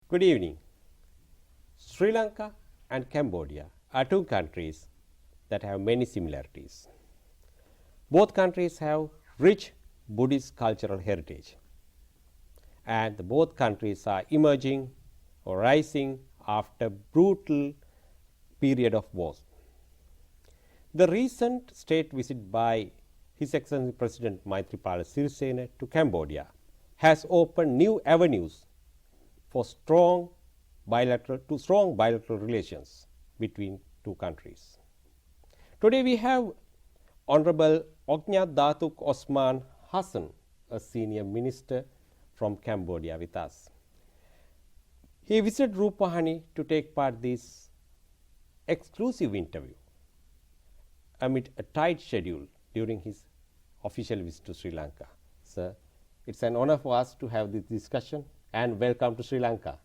Good evening. Sri Lanka and Cambodia are two countries that have many similarities. Both countries have rich Buddhist cultural heritage, and both countries are emerging or rising after brutal period of wars. The recent state visit by His Excellency President Maithripala Sirisena to Cambodia has opened new avenues for strong bilateral relations between two countries. Today we have Honorable Ognyat Datuk Osman Hassan, a senior minister from Cambodia, with us. He visited Rupavahini to take part in this exclusive interview amid a tight schedule during his official visit to Sri Lanka. Sir, it's an honor for us to have this discussion, and welcome to Sri Lanka.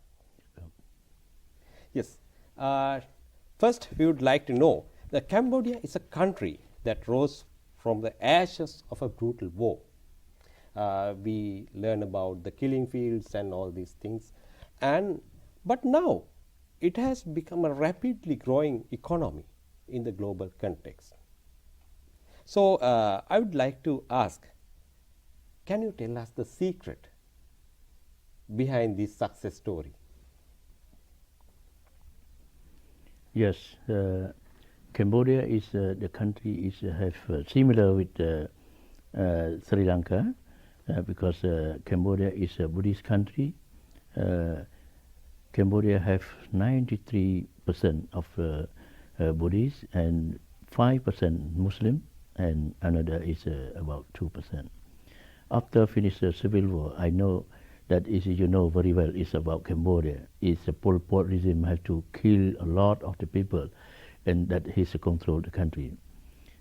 Yes. First, we would like to know that Cambodia is a country that rose from the ashes of a brutal war. We learn about the killing fields and all these things, but now it has become a rapidly growing economy in the global context. So, I would like to ask, can you tell us the secret behind this success story? Yes, Cambodia is the country is have similar with Sri Lanka because Cambodia is a Buddhist country. Cambodia have 93% of Buddhists and 5% Muslim, and another is about 2%. After finish the civil war, I know that is, you know very well, is about Cambodia. It's a Pol Pot regime have to kill a lot of the people, and that he's control the country.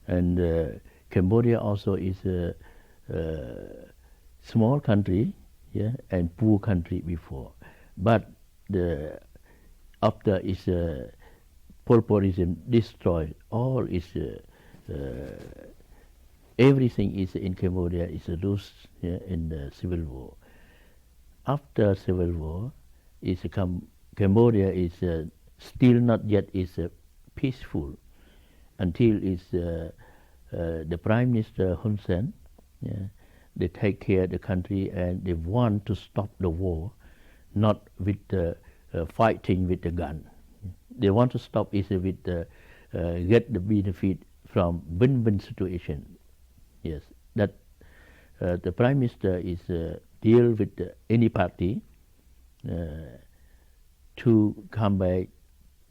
And Cambodia also is a small country, yeah, and poor country before. But after is Pol Pot regime destroyed all is everything is in Cambodia is lost, yeah, in the civil war. After civil war, Cambodia is still not yet is peaceful until is the Prime Minister Hun Sen. Yeah, they take care of the country and they want to stop the war, not with fighting with the gun. They want to stop is with get the benefit from win-win situation. Yes, that the Prime Minister is deal with any party to come back,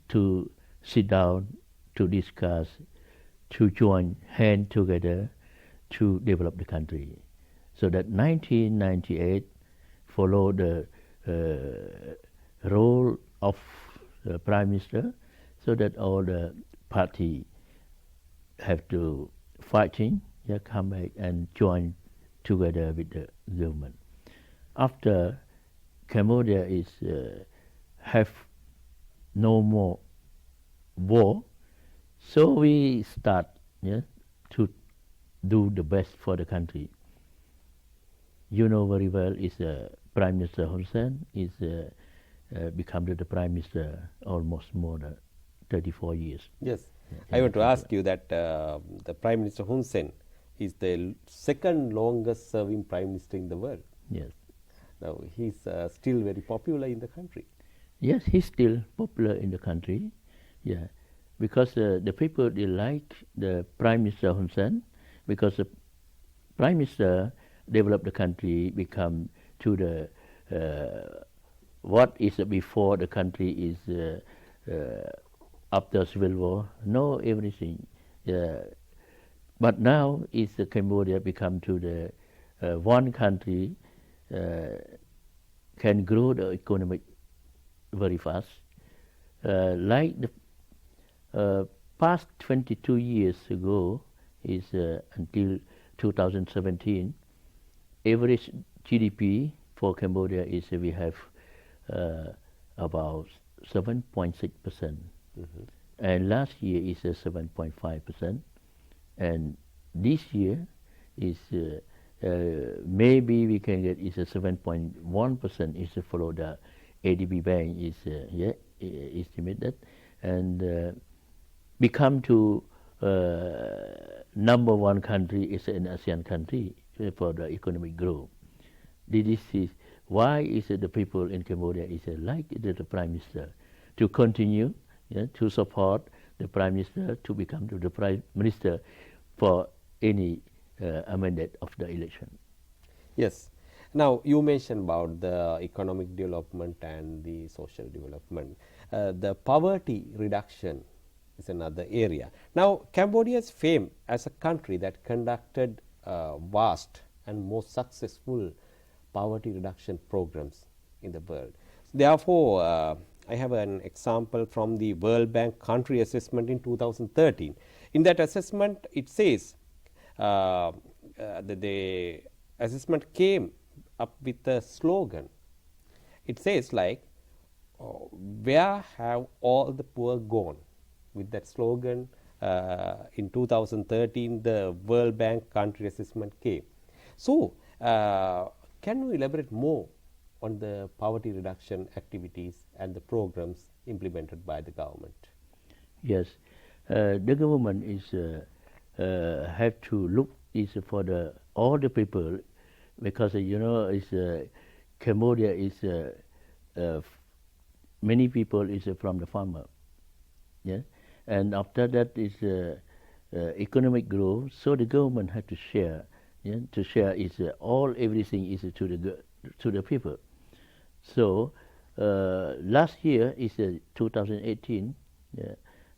to sit down, to discuss, to join hand together to develop the country. So that 1998 follow the role of the Prime Minister, so that all the party have to fighting, yeah, come back and join together with the government. After Cambodia is have no more war, so we start, yeah, to do the best for the country. You know very well is Prime Minister Hun Sen is become the Prime Minister almost more than 34 years. Yes, I want to ask you that the Prime Minister Hun Sen is the second longest serving Prime Minister in the world. Yes. Now, he's still very popular in the country. Yes, he's still popular in the country, yeah, because the people, they like the Prime Minister Hun Sen, because the Prime Minister developed the country, become to the what is before the country is after civil war, know everything. But now is Cambodia become to the one country can grow the economy very fast. Like the past 22 years ago is until 2017, average GDP for Cambodia is we have about 7.6%, and last year is 7.5%, and this year is maybe we can get is a 7.1% is to follow the ADB Bank is estimated, and become to number one country is an ASEAN country for the economic growth. This is why is the people in Cambodia is like the Prime Minister to continue to support the Prime Minister to become the Prime Minister for any amendment of the election. Yes. Now, you mentioned about the economic development and the social development. The poverty reduction is another area. Now, Cambodia's fame as a country that conducted vast and most successful poverty reduction programs in the world. Therefore, I have an example from the World Bank country assessment in 2013. In that assessment, it says that the assessment came up with a slogan. It says like, where have all the poor gone? With that slogan, in 2013, the World Bank country assessment came. So, can you elaborate more on the poverty reduction activities and the programs implemented by the government? Yes, the government is have to look is for the all the people, because is Cambodia is many people is from the farmer, and after that is economic growth. So the government had to share, to share is all everything is to the people. So last year is 2018.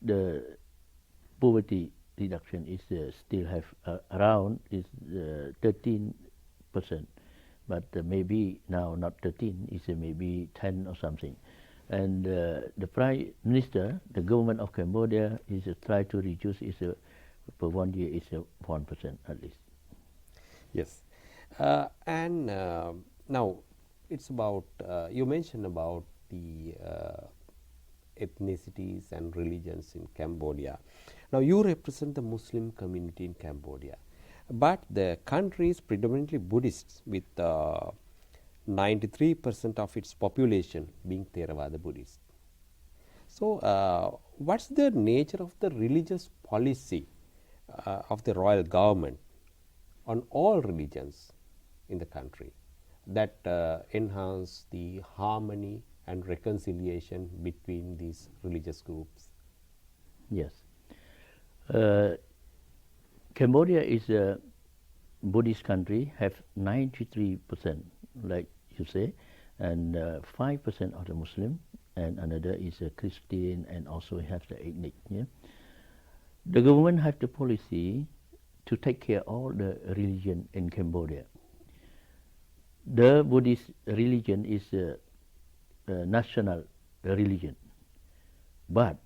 The poverty reduction is still have around is 13%, but maybe now not 13, is maybe 10 or something. And the Prime Minister, the government of Cambodia is try to reduce is per 1 year is 1% at least. Yes, and now it's about you mentioned about the ethnicities and religions in Cambodia. Now you represent the Muslim community in Cambodia, but the country is predominantly Buddhist, with 93% of its population being Theravada Buddhist. So what's the nature of the religious policy of the royal government on all religions in the country that enhance the harmony and reconciliation between these religious groups? Yes. Cambodia is a Buddhist country, have 93%, like you say, and 5% are the Muslim, and another is a Christian, and also have the ethnic. The government have the policy to take care of all the religion in Cambodia. The Buddhist religion is a national religion, but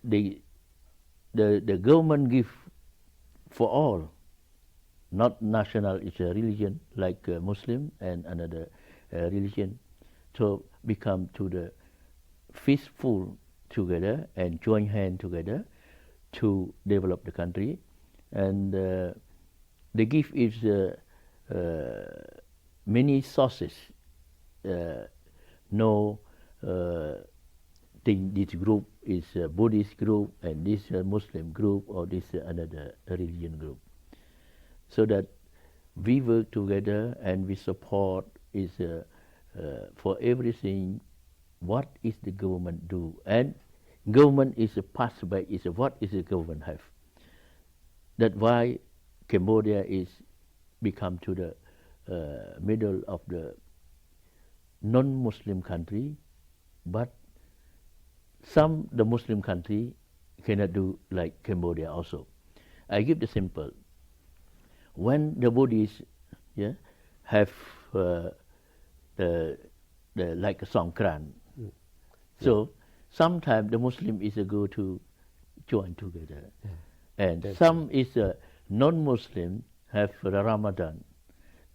the government give for all, not national is a religion like Muslim and another religion, to become to the peaceful together and join hand together to develop the country. And the gift is many sources. No think this group is a Buddhist group and this Muslim group or this another religion group. So that we work together and we support is for everything. What is the government do? And government is a passed by is what is the government have. That's why Cambodia is become to the middle of the non-Muslim country, but some the Muslim country cannot do like Cambodia also. I give the simple. When the Buddhists have the like a Songkran, so sometimes the Muslim is a go to join together, and some is a non-Muslim have Ramadan,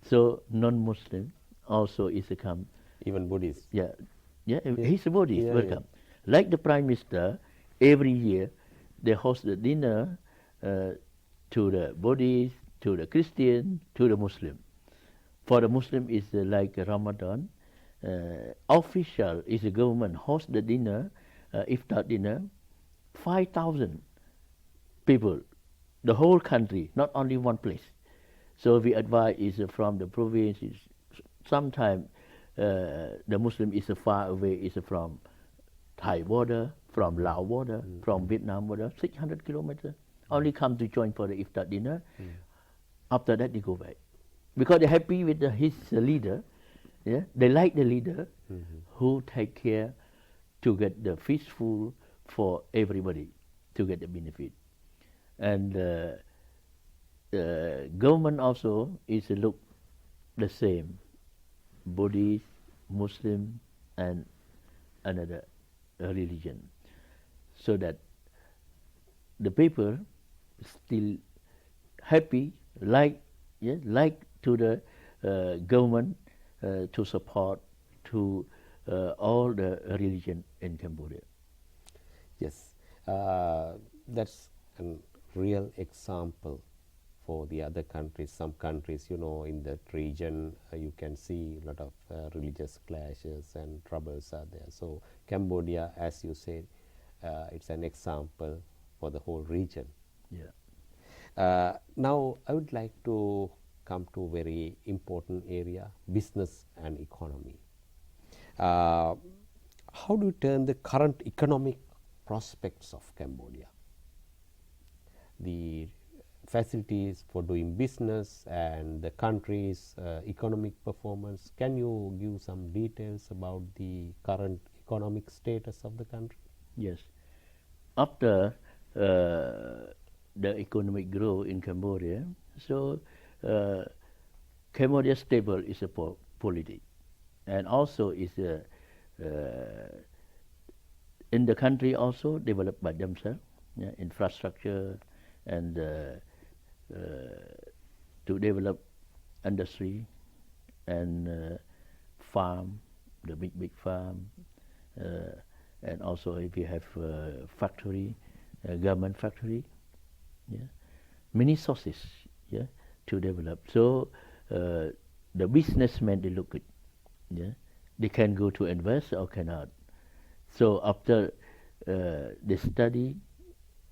so non-Muslim also is a come. Even Buddhists. He's a Buddhist. Welcome. Like the Prime Minister, every year they host the dinner to the Buddhists, to the Christian, to the Muslim. For the Muslim is like Ramadan, official is the government host the dinner, iftar dinner, 5,000 people, the whole country, not only one place. So we advise is from the provinces. Sometimes the Muslim is far away, is from Thai border, from Laos border, from Vietnam border, 600 kilometers. Only come to join for the iftar dinner. After that, they go back because they're happy with his leader. Yeah, they like the leader who take care to get the fish full for everybody to get the benefit. And government also is look the same, Buddhist, Muslim, and another religion, so that the people still happy, like to the government to support to all the religion in Cambodia. Yes, that's a real example for the other countries. Some countries, in that region, you can see a lot of religious clashes and troubles are there. So Cambodia, as you said, it's an example for the whole region. Yeah. Now, I would like to come to a very important area, business and economy. How do you turn the current economic prospects of Cambodia, the facilities for doing business and the country's economic performance? Can you give some details about the current economic status of the country? Yes. After the economic growth in Cambodia, so Cambodia stable is a polity, and also is in the country also developed by themselves, infrastructure and to develop industry and farm, the big farm, and also if you have factory, government factory, many sources, to develop. So the businessmen, they look at, they can go to invest or cannot. So after they study,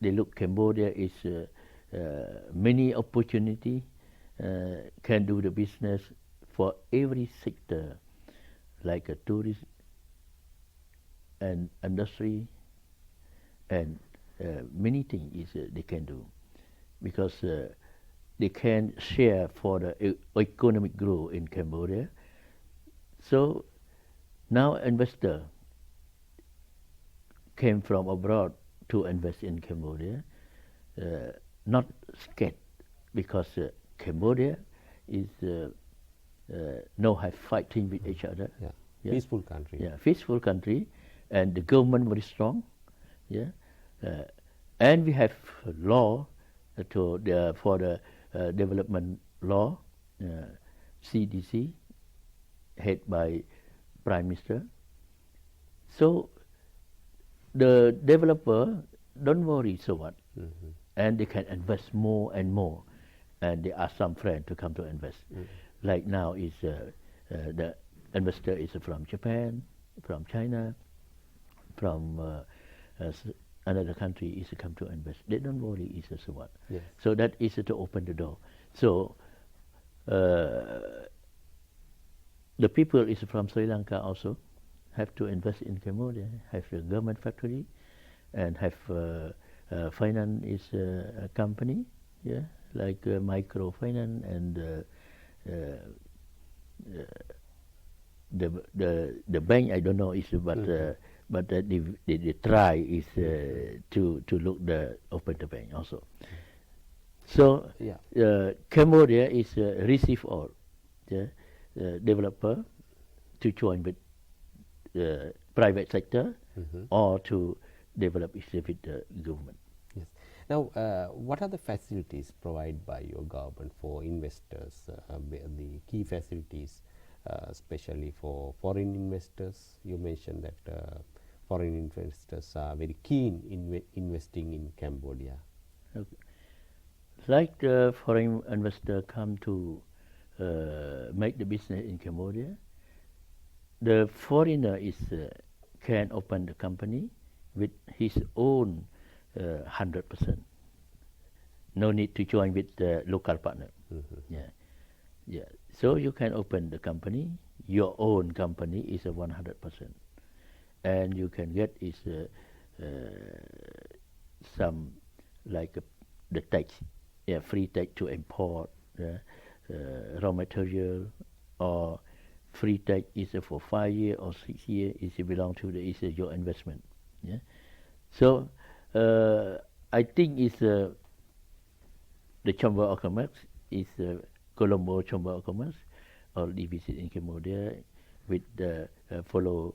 they look Cambodia is many opportunity, can do the business for every sector, like a tourist and industry, and many things is they can do, because they can share for the economic growth in Cambodia. So now investor came from abroad to invest in Cambodia, not scared, because Cambodia is no have fighting with each other. Peaceful country. Peaceful country, and the government very strong. And we have law for the development law, CDC, head by Prime Minister. So the developer don't worry so much, and they can invest more and more, and they ask some friend to come to invest. Like now is the investor is from Japan, from China, from another country is to come to invest. They don't worry is so what. So that is to open the door. So the people is from Sri Lanka also have to invest in Cambodia, have a government factory, and have finance is a company, like microfinance, and the bank I don't know is, but they try is to look the open the bank also. So Cambodia is receive all developer to join with private sector or to develop it with the government. Yes. Now, what are the facilities provided by your government for investors? The key facilities, especially for foreign investors. You mentioned that foreign investors are very keen in investing in Cambodia. Okay. Like the foreign investor come to make the business in Cambodia, The foreigner can open the company with his own 100%. No need to join with the local partner. Yeah, yeah. So you can open the company. Your own company is a 100%, and you can get some like the tax, free tax to import raw material, or free tax is for 5 years or 6 years. It belong to your investment. Yeah. So I think the Chamber of Commerce is Colombo Chamber of Commerce already visit in Cambodia with follow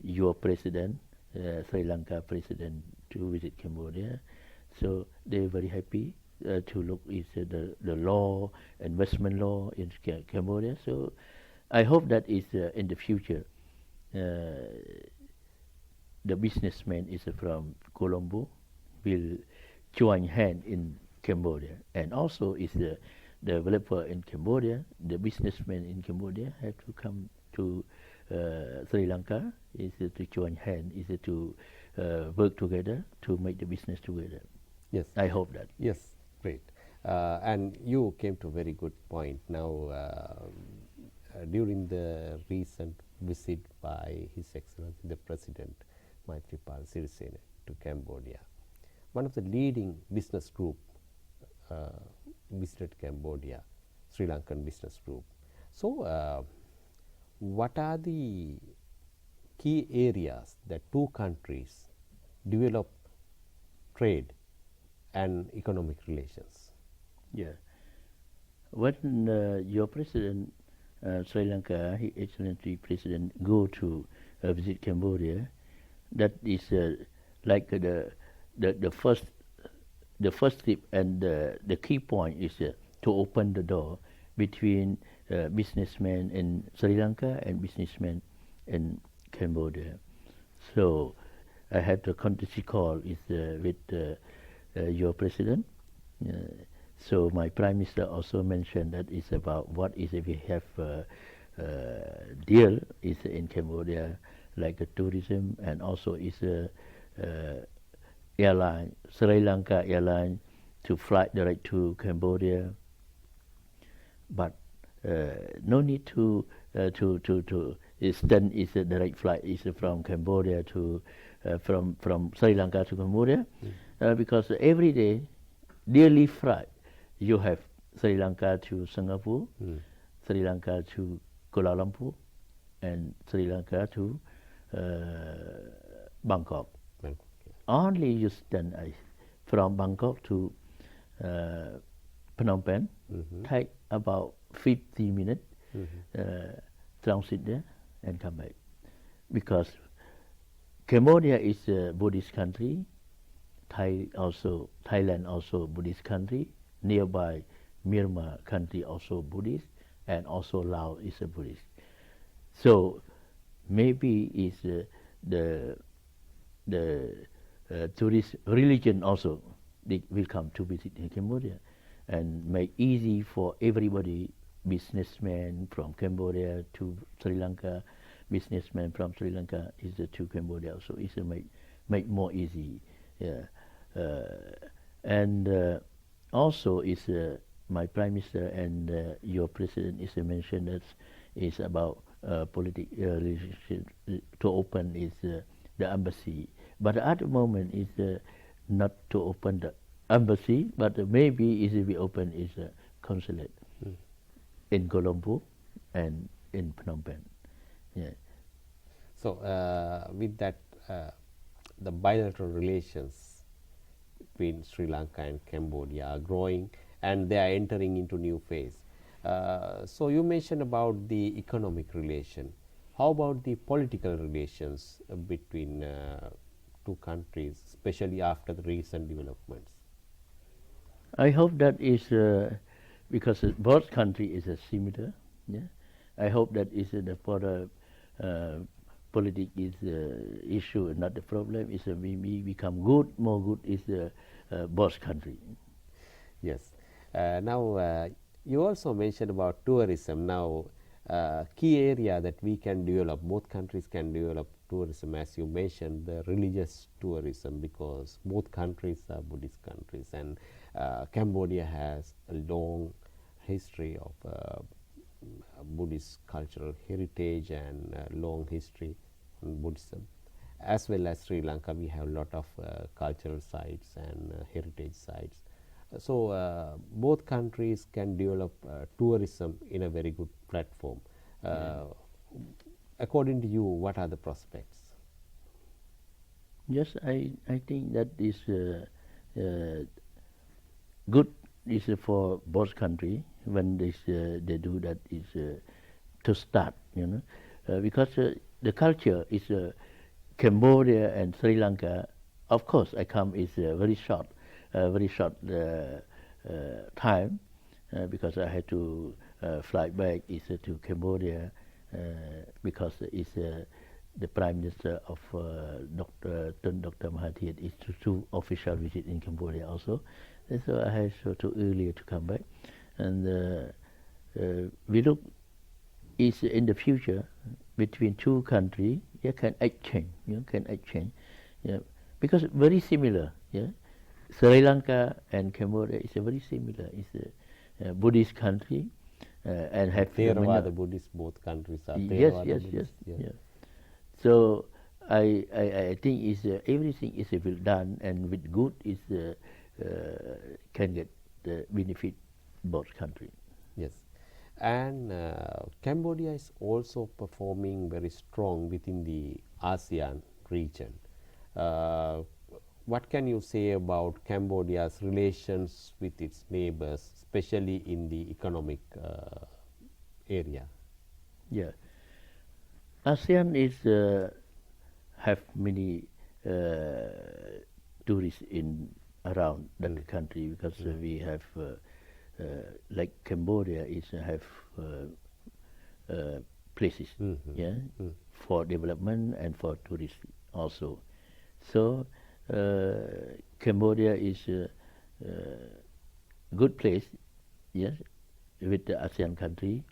your president, Sri Lanka president, to visit Cambodia. So they're very happy to look at the law, investment law in Cambodia. So I hope that is in the future the businessman is from Colombo will join hand in Cambodia, and also is the developer in Cambodia, the businessman in Cambodia have to come to Sri Lanka is to join hand, is to work together to make the business together. Yes. I hope that. Yes, great. And you came to a very good point. Now, during the recent visit by His Excellency the President Maithripal Sirisena to Cambodia, one of the leading business group visited Cambodia, Sri Lankan business group. So, what are the key areas that two countries develop trade and economic relations? Yeah. When your president, Sri Lanka, His Excellency President, go to visit Cambodia, that is like the first step, and the key point is to open the door between businessmen in Sri Lanka and businessmen in Cambodia. So I had the courtesy call with your president. So my prime minister also mentioned that it's about what is if we have deal is in Cambodia, like tourism, and also is airline, Sri Lanka airline, to fly direct to Cambodia. But no need to extend is a direct flight is from Cambodia to from Sri Lanka to Cambodia, because every day daily flight you have Sri Lanka to Singapore, Sri Lanka to Kuala Lumpur, and Sri Lanka to Bangkok. Only you stand from Bangkok to Phnom Penh, take about 50 minutes, transit there and come back. Because Cambodia is a Buddhist country, Thailand also Buddhist country, nearby Myanmar country also Buddhist, and also Laos is a Buddhist. So maybe is the tourist religion also they will come to visit in Cambodia, and make easy for everybody, businessmen from Cambodia to Sri Lanka, businessmen from Sri Lanka is to Cambodia also is make more easy. Yeah. And also is my prime minister and your president is mentioned that is about political relationship to open is the embassy, but at the moment is not to open the embassy, but maybe is we open is a consulate in Colombo and in Phnom Penh. Yeah. So with that, the bilateral relations between Sri Lanka and Cambodia are growing, and they are entering into new phase. So you mentioned about the economic relation. How about the political relations between two countries, especially after the recent developments? I hope that is because both countries is similar. Yeah, I hope that is for the politics is issue, not the problem. Is we become good, more good is both country. Yes. Now you also mentioned about tourism. Now key area that we can develop, both countries can develop tourism, as you mentioned, the religious tourism, because both countries are Buddhist countries, and Cambodia has a long history of Buddhist cultural heritage and long history on Buddhism. As well as Sri Lanka, we have a lot of cultural sites and heritage sites. So both countries can develop tourism in a very good platform. According to you, what are the prospects? Yes, I think that is good is for both country when they do that is to start, because the culture is Cambodia and Sri Lanka. Of course, I come is very short time because I had to fly back is to Cambodia because it's the Prime Minister of Dr. Mahathir is to official visit in Cambodia also. And so I had to earlier to come back, and we look is in the future between two countries. Can exchange, because very similar. Sri Lanka and Cambodia is very similar. It's a Buddhist country and have Theravada Buddhist, both countries are yes. Buddhist. So I think is everything is well done, and with good is can get the benefit both countries. Yes, and Cambodia is also performing very strong within the ASEAN region. What can you say about Cambodia's relations with its neighbors, especially in the economic area? Yeah, ASEAN is have many tourists in around that country, because we have like Cambodia is have places for development and for tourists also. So Cambodia is a good place, yes, with the ASEAN country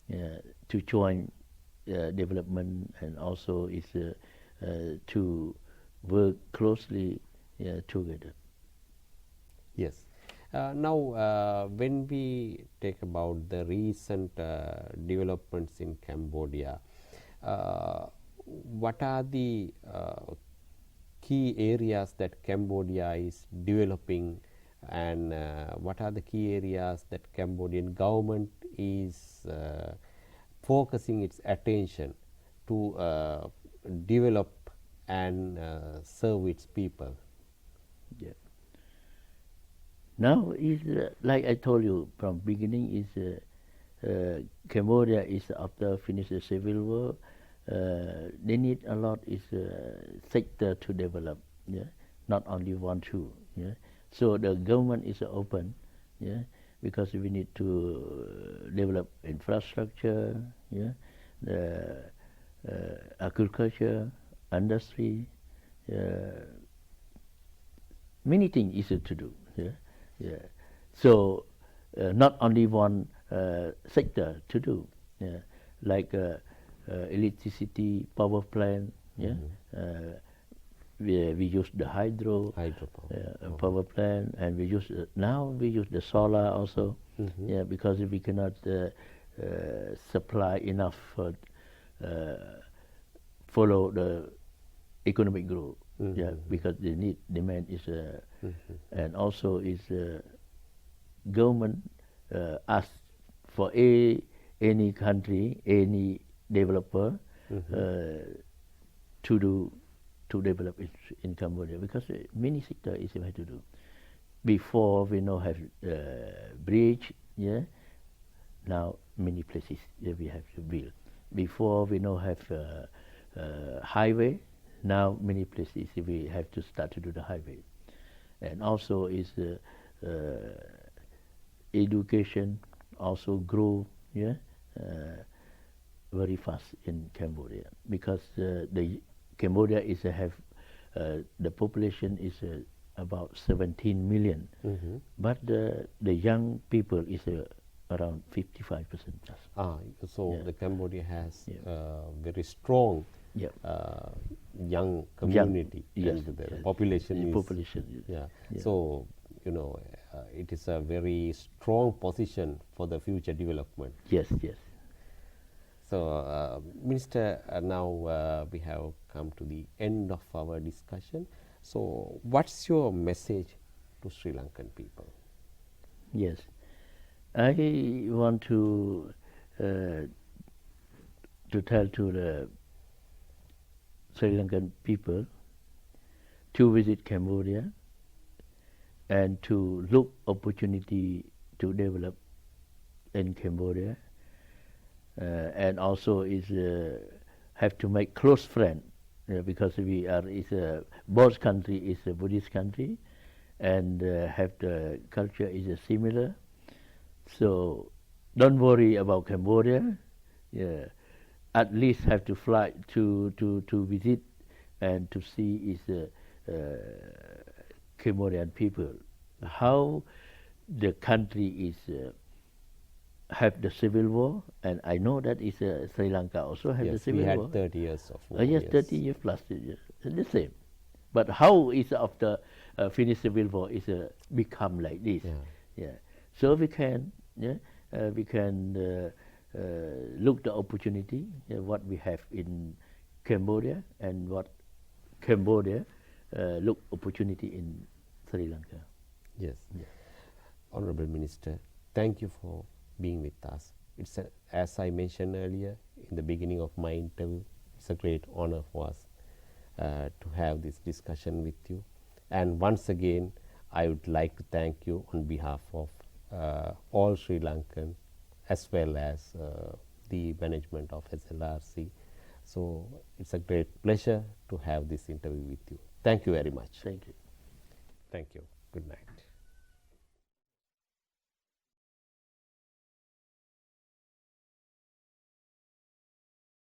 to join development, and also is to work closely together. Yes. Now, when we take about the recent developments in Cambodia, what are the key areas that Cambodia is developing, and what are the key areas that Cambodian government is focusing its attention to develop and serve its people? Yeah. Now is like I told you from beginning is Cambodia is after finish the civil war. They need a lot is sector to develop. Not only one two. So the government is open. Because we need to develop infrastructure. The agriculture, industry. Many things is to do. So not only one sector to do, like electricity power plant. We use the hydro power plant, and we use now we use the solar also. Because we cannot supply enough follow the economic growth. Because the need demand is and also is government ask for any country, any developer to develop it in Cambodia, because many sector is have to do. Before we know have bridge, now many places we have to build. Before we know have highway, now many places we have to start to do the highway. And also is education also grow very fast in Cambodia, because the Cambodia is have the population is about 17 million, but the young people is around 55% plus. So Yeah. the Cambodia has Yeah. very strong Yeah. young community, yes, and the yes. population The is population is- yeah. yeah. So it is a very strong position for the future development. Yes, yes. So, Minister, now we have come to the end of our discussion. So, what's your message to Sri Lankan people? Yes, I want to tell to the Sri Lankan people to visit Cambodia and to look opportunity to develop in Cambodia, and also is have to make close friend, because we are both country is a Buddhist country, and have the culture is similar. So don't worry about Cambodia. Yeah, at least have to fly to visit and to see is Cambodian people, how the country is have the civil war, and I know that is Sri Lanka also have the Yes, civil we had war. 30 years of war. Yes, 30 years plus the same. But how is after finish civil war is become like this? Yeah. Yeah. So we can look the opportunity what we have in Cambodia and what Cambodia look opportunity in Sri Lanka. Yes. Yeah. Honorable Minister, thank you for being with us. As I mentioned earlier in the beginning of my interview, it's a great honor for us to have this discussion with you. And once again, I would like to thank you on behalf of all Sri Lankan as well as the management of SLRC. So it's a great pleasure to have this interview with you. Thank you very much. Thank you. Thank you. Good night.